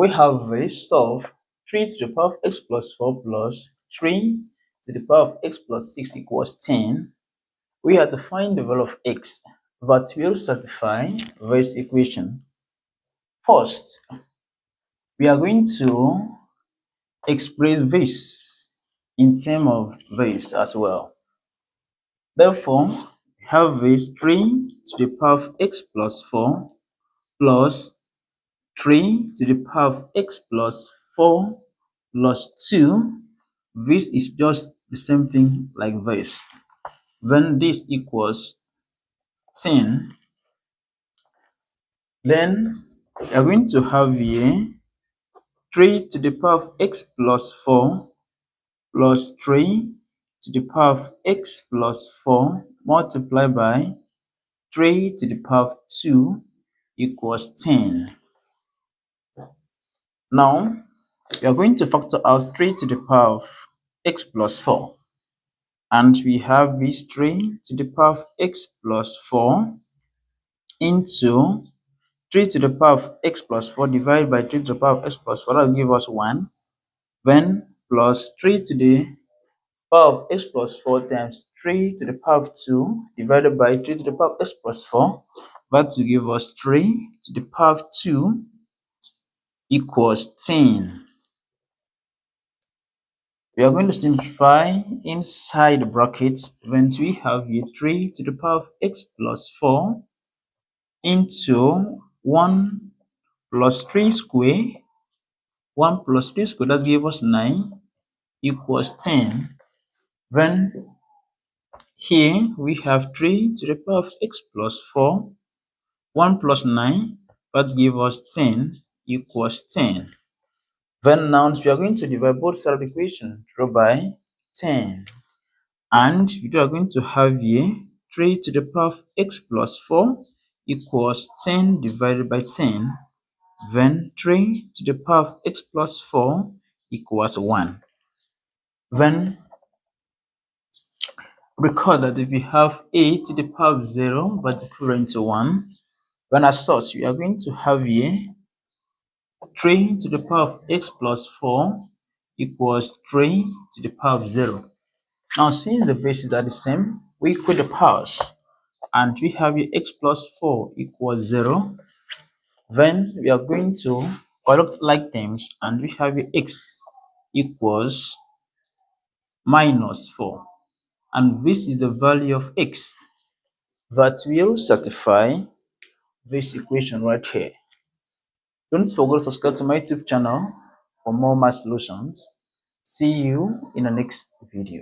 we have this of 3 to the power of x plus 4 plus 3 to the power of x plus 6 equals 10. We have to find the value of x that will satisfy this equation. First, we are going to express this in terms of this as well. Therefore, we have this 3 to the power of x plus 4 plus 3 to the power of x plus 4 plus 2. This is just the same thing like this. When this equals 10, then we are going to have here 3 to the power of x plus 4 plus 3 to the power of x plus 4 multiplied by 3 to the power of 2 equals 10. Now, we are going to factor out 3 to the power of x plus 4. And we have this 3 to the power of x plus 4 into 3 to the power of x plus 4 divided by 3 to the power of x plus 4. That will give us 1. Then plus 3 to the power of x plus 4 times 3 to the power of 2 divided by 3 to the power of x plus 4. That will give us 3 to the power of 2 equals 10. We are going to simplify inside the brackets when we have here 3 to the power of x plus 4 into 1 plus 3 square. 1 plus 3 square, that gives us 9 equals 10. Then here we have 3 to the power of x plus 4. 1 plus 9, that gives us 10 equals 10. Then now we are going to divide both sides of the equation through by 10. And we are going to have here 3 to the power of x plus 4 equals 10 divided by 10. Then 3 to the power of x plus 4 equals 1. Then recall that if we have a to the power of 0 that's equivalent to 1, then as such we are going to have here 3 to the power of x plus 4 equals 3 to the power of 0. Now, since the bases are the same, we equate the powers, and we have here x plus 4 equals 0. Then we are going to conduct like terms, and we have here x equals minus 4. And this is the value of x that will satisfy this equation right here. Don't forget to subscribe to my YouTube channel for more math solutions. See you in the next video.